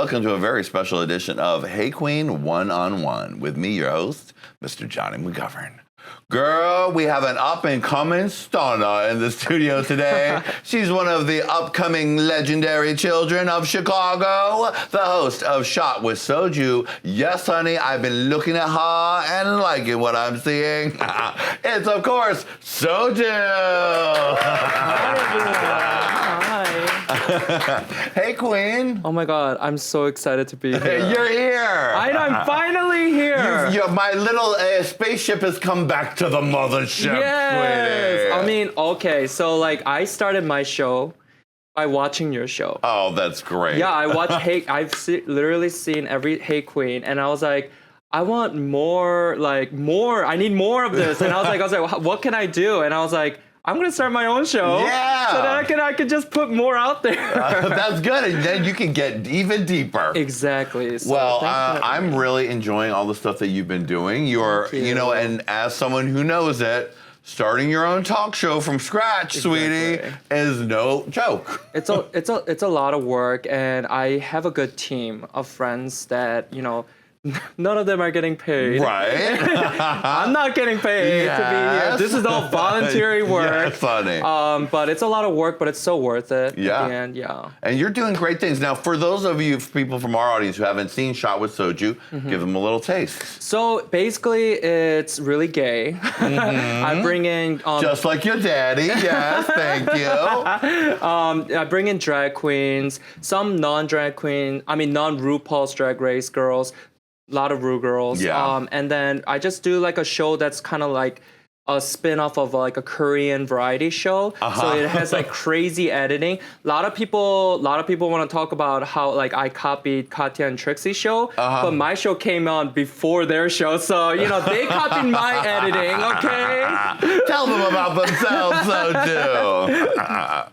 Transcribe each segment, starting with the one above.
welcome to a very special edition of Hey Qween One-on-One with me, your host, Mr. Jonny McGovern. Girl, we have an up-and-coming stunner in the studio today. She's one of the upcoming legendary children of Chicago, the host of Shot with Soju. Yes, honey, I've been looking at her and liking what I'm seeing. It's, of course, Soju. Hi, everyone. Hi. Hey, Queen. Oh, my God. I'm so excited to be here. You're here. I'm finally here. My little spaceship has come back to the mothership. Yes. Sweetie. I mean, okay. So, like, I started my show by watching your show. Oh, that's great. Yeah, I watched literally seen every Hey Qween, and I was like, I want more, more. I need more of this. And I was like, what can I do? And I was like, I'm gonna start my own show. Yeah. So that I can just put more out there. That's good, and then you can get even deeper. Exactly. So Well, I'm really enjoying all the stuff that you've been doing. You know, and as someone who knows it, starting your own talk show from scratch, sweetie, is no joke. It's a lot of work, and I have a good team of friends that, you know, none of them are getting paid. Right. I'm not getting paid to be here. This is all voluntary work. Yes, honey. But it's a lot of work, but it's so worth it. Yeah. At the end, yeah. And you're doing great things. Now, for those of you people from our audience who haven't seen Shot with Soju, give them a little taste. So basically, it's really gay. I bring in just like your daddy. Yes, thank you. I bring in drag queens, some non-RuPaul's Drag Race girls. A lot of Ru girls. Yeah. And then I just do like a show that's kind of like a spin-off of like a Korean variety show. So it has like crazy editing. A lot of people want to talk about how like I copied Katya and Trixie's show, but my show came on before their show. So, you know, they copied my editing, okay? Tell them about themselves, Soju.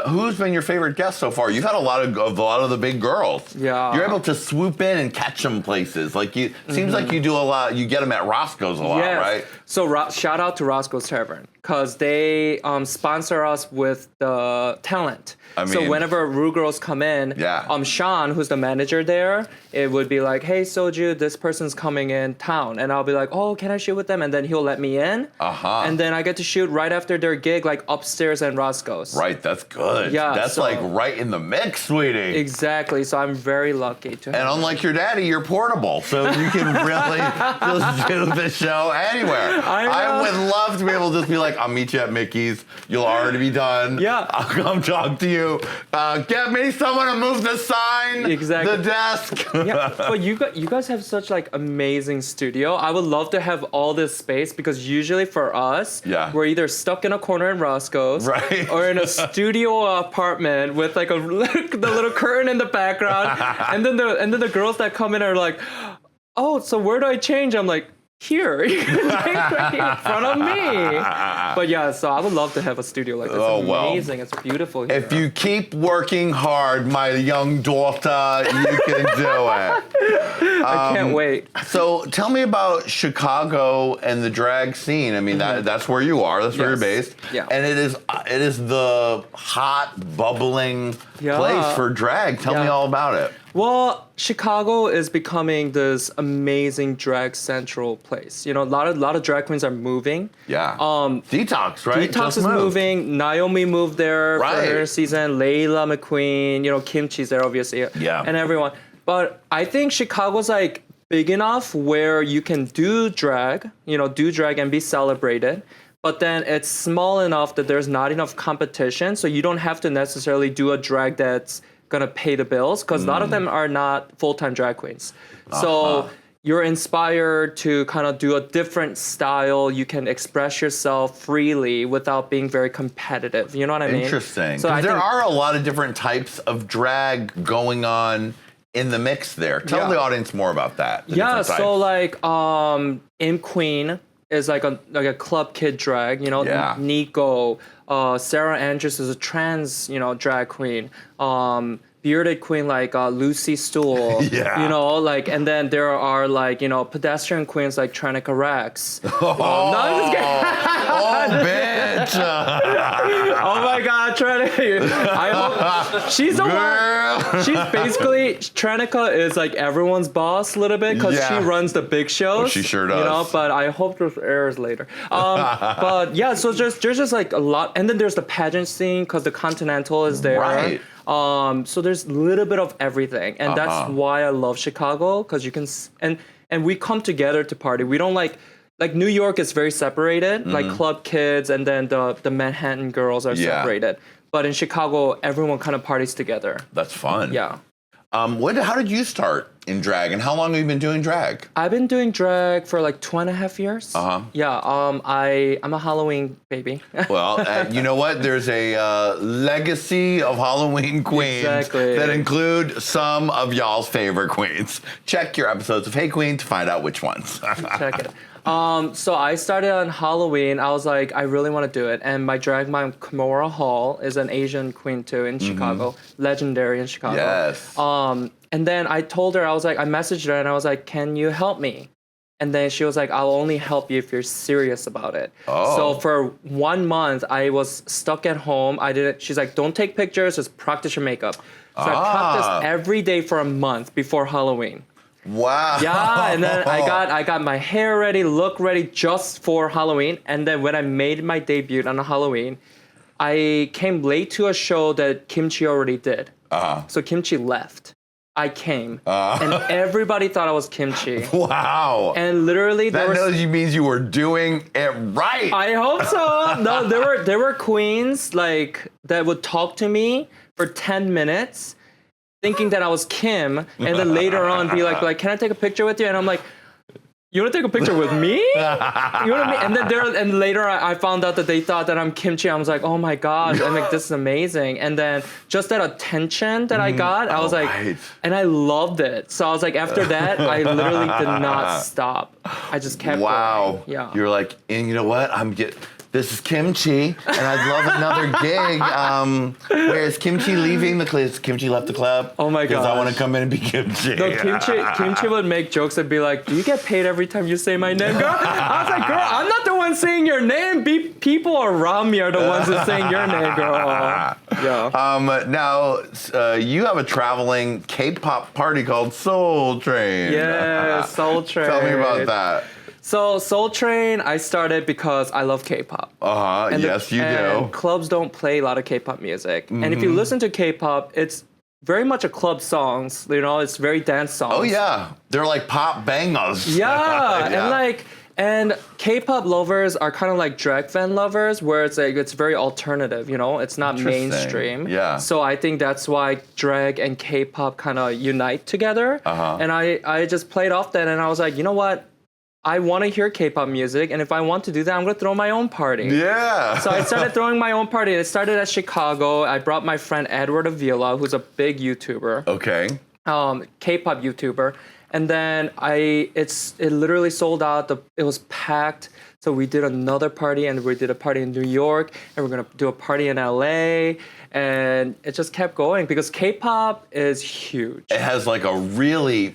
Who's been your favorite guest so far? You've had a lot of the big girls. Yeah. You're able to swoop in and catch them places. Like seems like you do a lot. You get them at Roscoe's a lot, right? So shout out to Roscoe's Tavern because they sponsor us with the talent. So whenever Ru girls come in, Sean, who's the manager there, it would be like, hey, Soju, this person's coming in town. And I'll be like, oh, can I shoot with them? And then he'll let me in. And then I get to shoot right after their gig, like upstairs at Roscoe's. Right, that's good. Yeah, that's like right in the mix, sweetie. Exactly. So I'm very lucky to have unlike your daddy, you're portable. So you can really just do the show anywhere. I would love to be able to just be like, I'll meet you at Mickey's. You'll already be done. Yeah. I'll come talk to you. Get me someone to move the sign. Exactly. The desk. Yeah, but you guys have such like amazing studio. I would love to have all this space because usually for us, we're either stuck in a corner in Roscoe's, or in a studio apartment with like the little curtain in the background, and then the girls that come in are like, oh, so where do I change? I'm like, here, you can change right here in front of me. But yeah, so I would love to have a studio like this. It's amazing. It's beautiful here. If you keep working hard, my young daughter, you can do it. I can't wait. So tell me about Chicago and the drag scene. I mean, that's where you are. That's where you're based. Yeah. And it is the hot, bubbling place for drag. Tell me all about it. Well, Chicago is becoming this amazing drag central place. You know, a lot of drag queens are moving. Yeah. Detox, right? Detox is moving. Naomi moved there for her season. Layla McQueen, you know, Kimchi's there, obviously. Yeah. And everyone. But I think Chicago's like big enough where you can do drag and be celebrated. But then it's small enough that there's not enough competition. So you don't have to necessarily do a drag that's gonna pay the bills because a lot of them are not full-time drag queens. So you're inspired to kind of do a different style. You can express yourself freely without being very competitive. You know what I mean? Interesting. So there are a lot of different types of drag going on in the mix there. Tell the audience more about that. So like In Queen is like a club kid drag, you know, Nico, Sarah Andrews is a trans, you know, drag queen. bearded queen like Lucy Stool. Yeah. You know, like, and then there are like, you know, pedestrian queens like Trannika Rex. No, I'm just kidding. Oh my God, Trannika. I hope she's the one. She's basically, Trannika is like everyone's boss a little bit because she runs the big shows. Well, she sure does. You know, but I hope this airs later. But yeah, so there's just like a lot. And then there's the pageant scene because the Continental is there. Right. So there's a little bit of everything. And that's why I love Chicago because you can, and we come together to party. We don't like New York is very separated, like club kids and then the Manhattan girls are separated. But in Chicago, everyone kind of parties together. That's fun. Yeah. How did you start in drag, and how long have you been doing drag? I've been doing drag for like 2.5 years. Yeah. I'm a Halloween baby. Well, you know what? There's a legacy of Halloween queens that include some of y'all's favorite queens. Check your episodes of Hey Qween to find out which ones. Check it. So I started on Halloween. I was like, I really want to do it. And my drag mom, Kimora Hall, is an Asian queen too in Chicago, legendary in Chicago. Yes. And then I told her, I messaged her and I was like, can you help me? And then she was like, I'll only help you if you're serious about it. So for 1 month, I was stuck at home. She's like, don't take pictures, just practice your makeup. So I practiced every day for a month before Halloween. Wow. Yeah, and then I got my hair ready, look ready just for Halloween. And then when I made my debut on Halloween, I came late to a show that Kimchi already did. So Kimchi left. I came, and everybody thought I was Kimchi. Wow. And literally, that means you were doing it right. I hope so. No, there were queens like that would talk to me for 10 minutes, thinking that I was Kim, and then later on be like, can I take a picture with you? And I'm like, you want to take a picture with me? You know what I mean? And later I found out that they thought that I'm Kimchi. I was like, oh my God, I'm like, this is amazing. And then just that attention that I got, I was like, and I loved it. So I was like, after that, I literally did not stop. I just kept going. Yeah. You're like, and you know what? This is Kimchi, and I'd love another gig. Where is Kimchi leaving the club? Is Kimchi left the club? Oh my God! Because I want to come in and be Kimchi. No, Kimchi would make jokes and be like, "Do you get paid every time you say my name, girl?" I was like, "Girl, I'm not the one saying your name. People around me are the ones that saying your name, girl." Yeah. Now, you have a traveling K-pop party called Soul Train. Yeah, Soul Train. Tell me about that. So Soul Train, I started because I love K-pop. Yes, you do. Clubs don't play a lot of K-pop music. And if you listen to K-pop, it's very much a club songs. You know, it's very dance songs. Oh yeah, they're like pop bangers. Yeah, and K-pop lovers are kind of like drag fan lovers, where it's like it's very alternative. You know, it's not mainstream. Yeah. So I think that's why drag and K-pop kind of unite together. And I just played off that, and I was like, you know what? I want to hear K-pop music, and if I want to do that, I'm going to throw my own party. Yeah. So I started throwing my own party. It started at Chicago. I brought my friend Edward Avila, who's a big YouTuber. Okay. K-pop YouTuber. And then it literally sold out. It was packed. So we did another party, and we did a party in New York, and we're going to do a party in LA. And it just kept going because K-pop is huge. It has like a really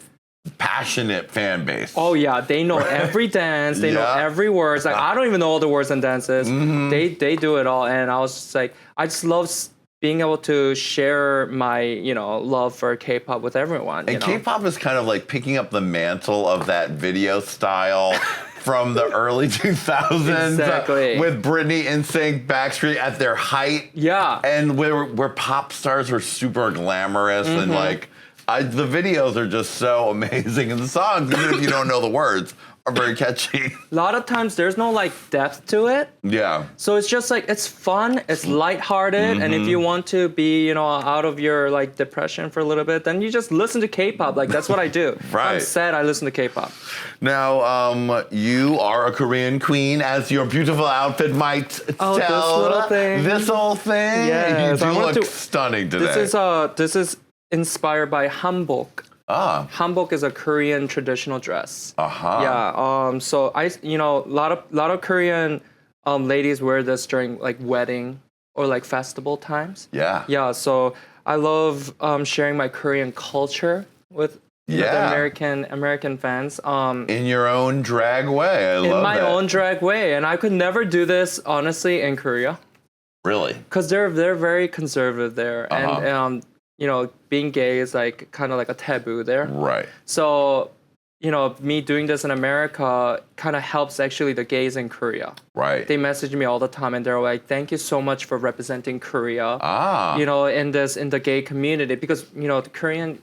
passionate fan base. Oh yeah, they know every dance, they know every words. Like I don't even know all the words and dances. They do it all, and I was just like, I just love being able to share my love for K-pop with everyone. And K-pop is kind of like picking up the mantle of that video style from the early 2000s. Exactly. With Britney, NSYNC, Backstreet at their height. Yeah. And where pop stars were super glamorous and like. The videos are just so amazing, and the songs, even if you don't know the words, are very catchy. A lot of times there's no like depth to it. Yeah. So it's just like it's fun, it's lighthearted, and if you want to be out of your like depression for a little bit, then you just listen to K-pop. Like that's what I do. Right. I'm sad. I listen to K-pop. Now, you are a Korean queen, as your beautiful outfit might tell. This little thing. This whole thing. Yes, You do look stunning today. This is inspired by hanbok. Hanbok is a Korean traditional dress. Yeah. So a lot of Korean ladies wear this during like wedding or like festival times. Yeah. Yeah. So I love sharing my Korean culture with the American fans. In your own drag way. I love in my that. own drag way, and I could never do this honestly in Korea. Really? Because they're very conservative there, and you know, being gay is like kind of like a taboo there. Right. So, you know, me doing this in America kind of helps actually the gays in Korea. Right. They message me all the time and they're like, "Thank you so much for representing Korea." Ah. You know, in the gay community, because you know the Korean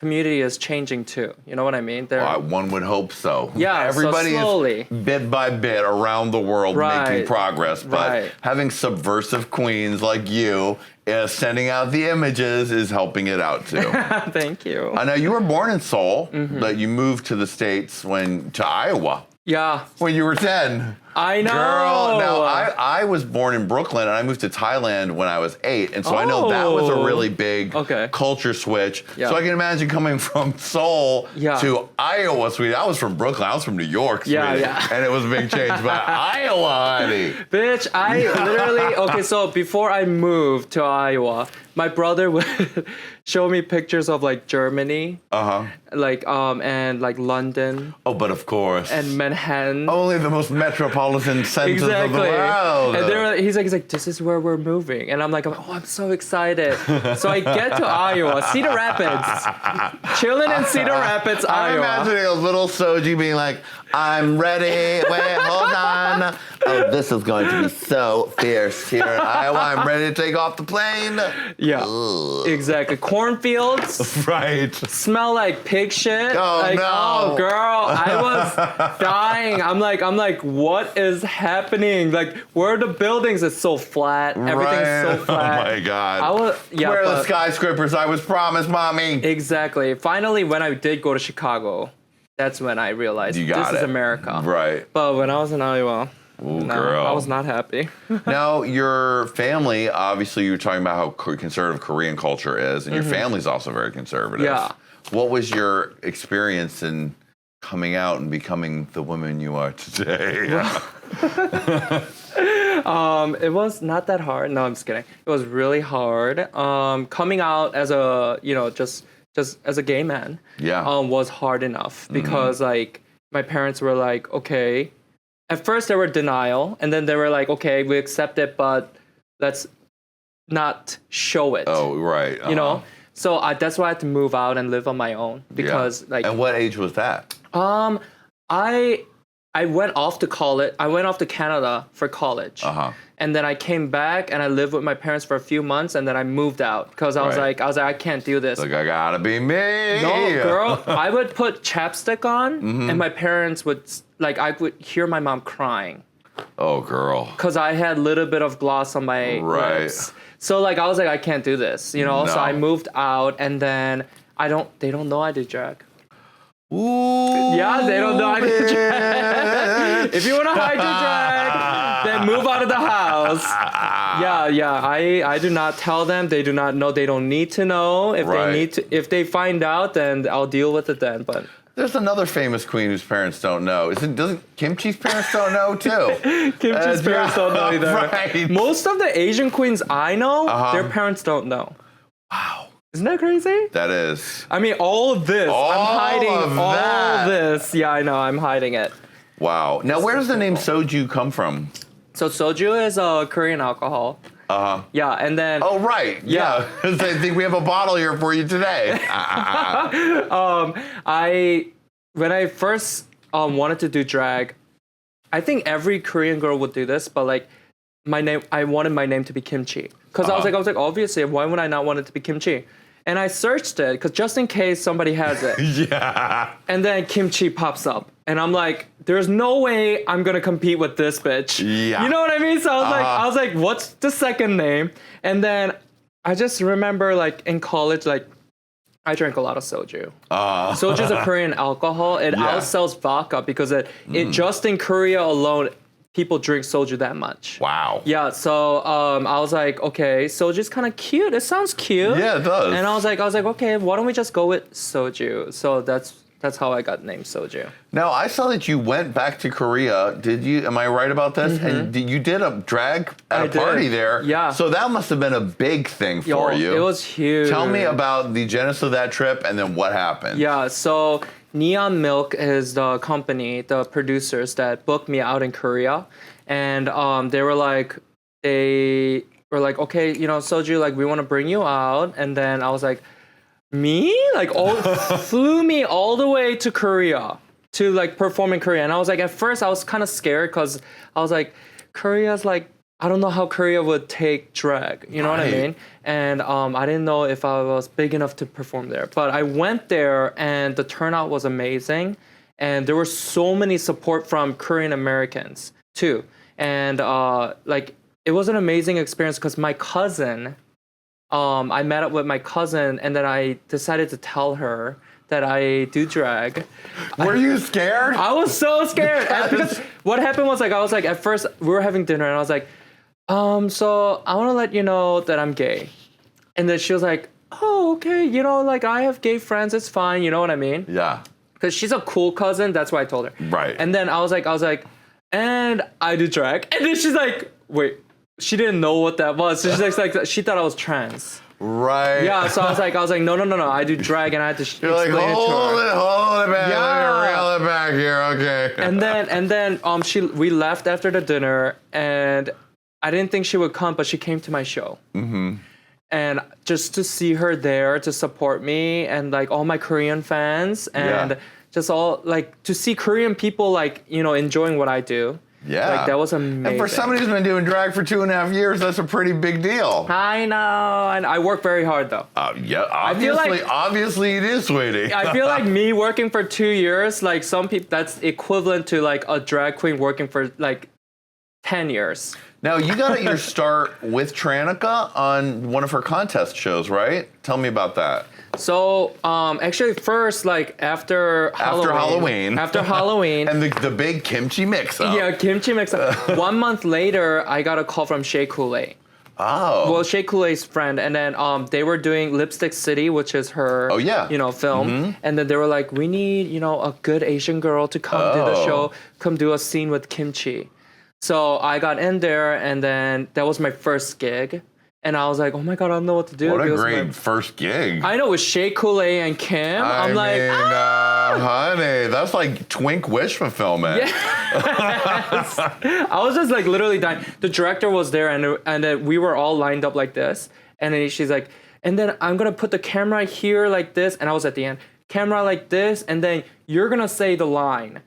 community is changing too. You know what I mean? One would hope so. Yeah, Everybody so slowly, is bit by bit around the world making progress, but having subversive queens like you sending out the images is helping it out too. Thank you. I know you were born in Seoul, but you moved to the States to Iowa. Yeah. When you were 10. I know. Girl, now I was born in Brooklyn and I moved to Thailand when I was 8. And so I know that was a really big culture switch. Yeah. So I can imagine coming from Seoul to Iowa, sweetie. I was from Brooklyn. I was from New York, sweetie. And it was a big change. But Iowa, honey. Bitch, I literally, so before I moved to Iowa, my brother would show me pictures of like Germany. Like, and like London. Oh, but of course. And Manhattan. Only the most metropolitan centers of the world. And he's like, this is where we're moving. And I'm like, oh, I'm so excited. So I get to Iowa, Cedar Rapids. Chilling in Cedar Rapids, Iowa. I'm imagining a little Soju being like, I'm ready. Wait, hold on. Oh, this is going to be so fierce here in Iowa. I'm ready to take off the plane. Yeah, exactly. Cornfields. Right. Smell like pig shit. Oh, like, no. Oh, girl, I was dying. I'm like, what is happening? Like, where are the buildings? It's so flat. Everything's so flat. Oh, my God. Where are the skyscrapers I was promised, mommy? Exactly. Finally, when I did go to Chicago, that's when I realized this is America. Right. But when I was in Iowa, girl. I was not happy. Now, your family, obviously, you were talking about how conservative Korean culture is, and your family's also very conservative. Yeah. What was your experience in coming out and becoming the woman you are today? It was not that hard. No, I'm just kidding. It was really hard. Coming out as a, just as a gay man, was hard enough because like my parents were like, okay. At first they were denial, and then they were like, okay, we accept it, but let's not show it. Oh, right. You know. So that's why I had to move out and live on my own because like. And what age was that? I went off to college. I went off to Canada for college. And then I came back and I lived with my parents for a few months and then I moved out because I was like, I can't do this. Like, I gotta be me. No, girl. I would put chapstick on and my parents would, like, I would hear my mom crying. Oh, girl. Because I had a little bit of gloss on my lips. So, like, I was like, I can't do this, you know? No. So I moved out and then they don't know I did drag. Ooh, yeah, they don't know I did drag. If you want to hide your drag, then move out of the house. I do not tell them. They do not know. They don't need to know. If they need to, if they find out, then I'll deal with it then. But there's another famous queen whose parents don't know. Doesn't Kimchi's parents don't know too? Kimchi's parents don't know either. Right. Most of the Asian queens I know, their parents don't know. Wow. Isn't that crazy? That is. I mean, all of this. I'm hiding all this. Yeah, I know. I'm hiding it. Wow. Now, where does the name Soju come from? So Soju is a Korean alcohol. Yeah, and then. Oh, right. Yeah. I think we have a bottle here for you today. When I first wanted to do drag, I think every Korean girl would do this, but like I wanted my name to be Kimchi. Because I was like, obviously, why would I not want it to be Kimchi? And I searched it, because just in case somebody has it. Yeah. And then Kimchi pops up. And I'm like, there's no way I'm going to compete with this bitch. Yeah. You know what I mean? So I was like, what's the second name? And then I just remember, like, in college, like, I drank a lot of soju. Soju is a Korean alcohol. It outsells vodka because it just in Korea alone, people drink soju that much. Wow. Yeah, so I was like, okay, soju's kind of cute. It sounds cute. Yeah, it does. And I was like, okay, why don't we just go with soju? So that's that's how I got named Soju. Now, I saw that you went back to Korea. Did you? Am I right about this? And you did a drag at a party there. Yeah. So that must have been a big thing for you. It was huge. Tell me about the genesis of that trip and then what happened. Yeah, so Neon Milk is the company, the producers that booked me out in Korea. And they were like, okay, Soju, like, we want to bring you out. And then I was like, me? Like, flew me all the way to Korea to like perform in Korea. And I was like, at first I was kind of scared because I was like, Korea's like, I don't know how Korea would take drag. You know what I mean? And I didn't know if I was big enough to perform there. But I went there and the turnout was amazing. And there were so many support from Korean Americans too. And like, it was an amazing experience because my cousin, I met up with my cousin and then I decided to tell her that I do drag. Were you scared? I was so scared. Because what happened was like, I was like, at first we were having dinner and I was like, so I want to let you know that I'm gay. And then she was like, oh, okay. You know, like I have gay friends. It's fine. You know what I mean? Yeah. Because she's a cool cousin. That's why I told her. Right. And then I was like, and I do drag. And then she's like, wait. She didn't know what that was. So she's like, she thought I was trans. Right. Yeah. So I was like, no. I do drag, and I had to explain You're like, hold it back. Yeah. Let me reel it back here. Okay. And then we left after the dinner, and I didn't think she would come, but she came to my show. Mm-hmm. And just to see her there to support me, and like all my Korean fans, and just all like to see Korean people like enjoying what I do. Yeah. Like, that was amazing. And for somebody who's been doing drag for 2.5 years, that's a pretty big deal. I know. And I work very hard, though. Yeah, obviously it is, sweetie. I feel like me working for 2 years, like some people, that's equivalent to like a drag queen working for like 10 years. Now, you got your start with Trannika on one of her contest shows, right? Tell me about that. So, actually, first, like after Halloween, and the big kimchi mix-up. Yeah, kimchi mix-up. 1 month later, I got a call from Shea Coulee. Oh. Well, Shea Coulee's friend, and then they were doing Lipstick City, which is her, film. Mm-hmm. And then they were like, we need, a good Asian girl to come do the show, come do a scene with kimchi. So I got in there, and then that was my first gig. And I was like, oh my God, I don't know what to do. What a great first gig. I know, with Shea Coulee and Kim. I mean, honey, that's like twink wish fulfillment. Yes. I was just like literally dying. The director was there, and then we were all lined up like this. And then she's like, and then I'm going to put the camera here like this. And I was at the end. Camera like this. And then you're going to say the line.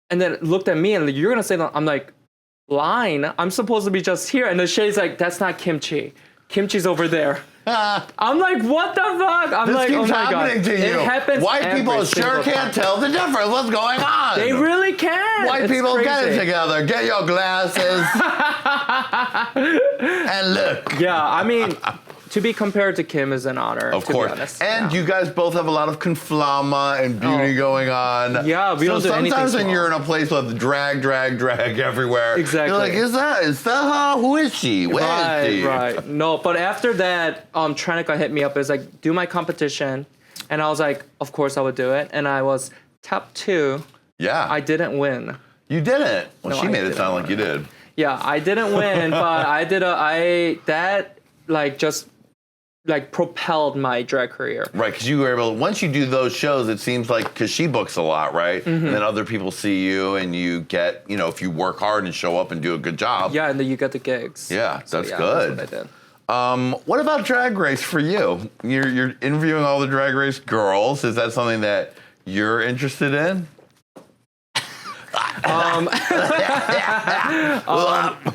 And then looked at me and like, you're going to say the line. I'm like, line? I'm supposed to be just here. And the Shay's like, that's not kimchi. Kimchi's over there. I'm like, what the fuck? I'm this like, keeps oh my God. happening to you. It happens. White people sure can't tell the difference. What's going on? They really can. White people crazy. Get it together. Get your glasses. And look. Yeah, I mean, to be compared to Kim is an honor. Of course. Be honest. And you guys both have a lot of conflama and beauty going on. Yeah, we don't do anything sometimes when small. you're in a place with drag everywhere, exactly. You're like, is that her? Who is she? Where is she? Right. No, but after that, Trannika hit me up. It was like, do my competition. And I was like, of course I would do it. And I was top 2. Yeah. I didn't win. You didn't? Well, No, she I made it sound like you did. Yeah, I didn't win, but that propelled my drag career. Right, because you were able, once you do those shows, it seems like, because she books a lot, right? Mm-hmm. And then other people see you and you get, if you work hard and show up and do a good job. Yeah, and then you get the gigs. Yeah, that's good. That's what I did. What about Drag Race for you? You're interviewing all the Drag Race girls. Is that something that you're interested in?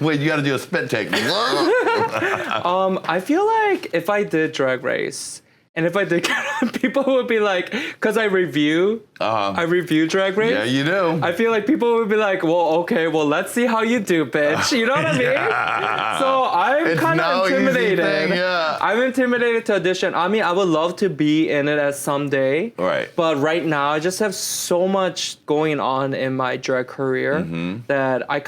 Wait, you got to do a spit take. I feel like if I did Drag Race, and if I did, people would be like, because I review Drag Race. Yeah, you do. I feel like people would be like, well, okay, well, let's see how you do, bitch. You know what I mean? Yeah. So I'm kind of intimidated. Thing, yeah. I'm intimidated to audition. I mean, I would love to be in it at someday. Right. But right now, I just have so much going on in my drag career that I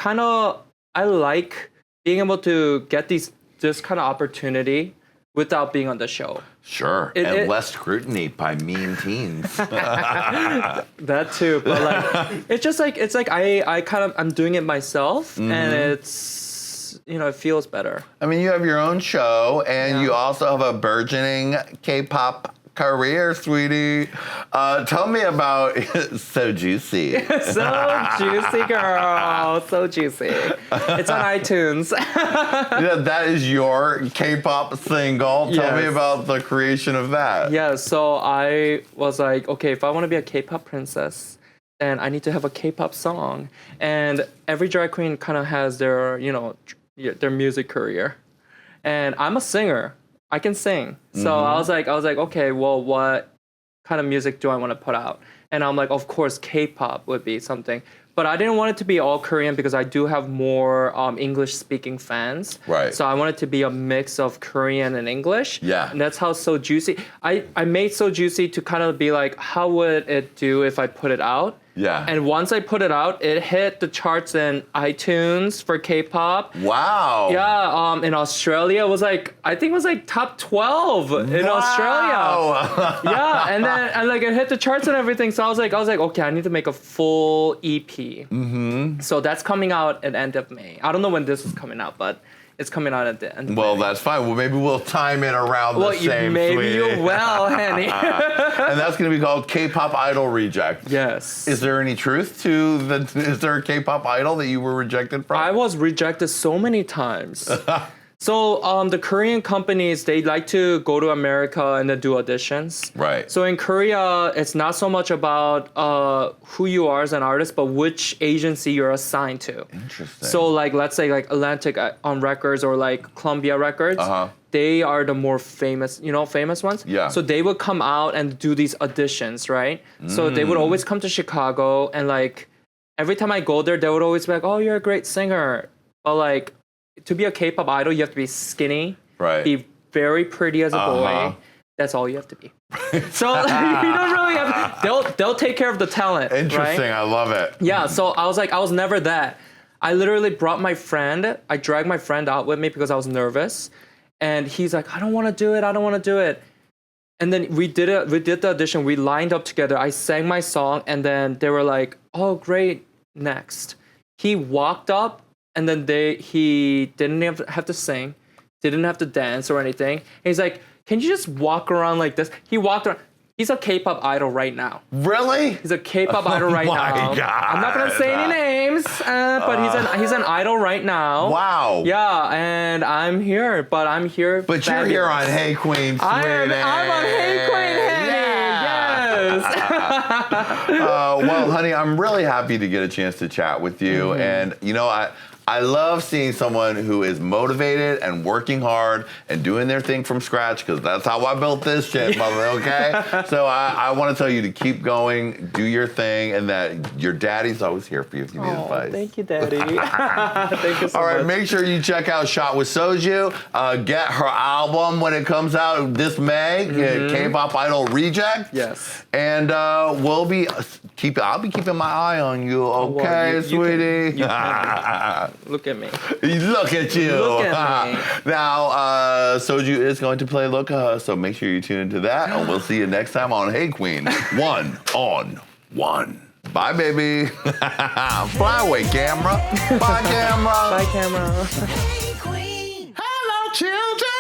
like being able to get this kind of opportunity without being on the show. Sure, and less scrutiny by mean teens. That too, but like it's like I'm doing it myself, and it's it feels better. I mean, you have your own show, and you also have a burgeoning K-pop career, sweetie. Tell me about So Juicy. So juicy, girl. So juicy. It's on iTunes. That is your K-pop single. Tell me about the creation of that. Yeah, so I was like, okay, if I want to be a K-pop princess, then I need to have a K-pop song. And every drag queen kind of has their, their music career. And I'm a singer. I can sing. So I was like, okay, well, what kind of music do I want to put out? And I'm like, of course, K-pop would be something. But I didn't want it to be all Korean because I do have more English-speaking fans. Right. So I want it to be a mix of Korean and English. Yeah. And that's how So Juicy. I made So Juicy to kind of be like, how would it do if I put it out? Yeah. And once I put it out, it hit the charts in iTunes for K-pop. Wow. Yeah, in Australia, I think it was like top 12 in Australia. Yeah, and then it hit the charts and everything. So I was like, okay, I need to make a full EP. Mm-hmm. So that's coming out at the end of May. I don't know when this is coming out, but it's coming out at the end of May. Well, that's fine. Well, maybe we'll time it around the same. Maybe you will, honey. And that's going to be called K-pop Idol Reject. Yes. Is there any truth to is there a K-pop idol that you were rejected from? I was rejected so many times. So the Korean companies, they like to go to America and then do auditions. Right. So in Korea, it's not so much about who you are as an artist, but which agency you're assigned to. Interesting. So let's say Atlantic on Records or Columbia Records. They are the more famous, famous ones. Yeah. So they would come out and do these auditions, right? So they would always come to Chicago, and every time I go there, they would always be like, "Oh, you're a great singer," but to be a K-pop idol, you have to be skinny, right? Be very pretty as a boy. That's all you have to be. So you don't really have. They'll take care of the talent. Interesting. Right? I love it. Yeah. So I was never that. I literally brought my friend. I dragged my friend out with me because I was nervous, and he's like, "I don't want to do it. I don't want to do it." And then we did it. We did the audition. We lined up together. I sang my song, and then they were like, "Oh, great, next." He walked up. And then he didn't have to sing, didn't have to dance or anything. And he's like, "Can you just walk around like this?" He walked around. He's a K-pop idol right now. Really? He's a K-pop idol right now. God. I'm not gonna say any names, but he's an idol right now. Wow. Yeah, and I'm here, but I'm here. But you're here on Hey Qween, I'm on Hey Qween, honey. Yes. Well, honey, I'm really happy to get a chance to chat with you, and I love seeing someone who is motivated and working hard and doing their thing from scratch, because that's how I built this shit, mother, okay? So I want to tell you to keep going, do your thing, and that your daddy's always here for you if you need advice. Thank you, Daddy. Thank you so much. All right, make sure you check out Shot with Soju. Get her album when it comes out this May, K-pop Idol Reject. Yes. And I'll be keeping my eye on you, okay, sweetie? Look at me. Look at you. Look at me. Now, Soju is going to play Look at Her, so make sure you tune into that, and we'll see you next time on Hey Qween, 1-on-1. Bye, baby. Fly away, camera. Bye, camera. Bye, camera. Hey Qween. Hello, children.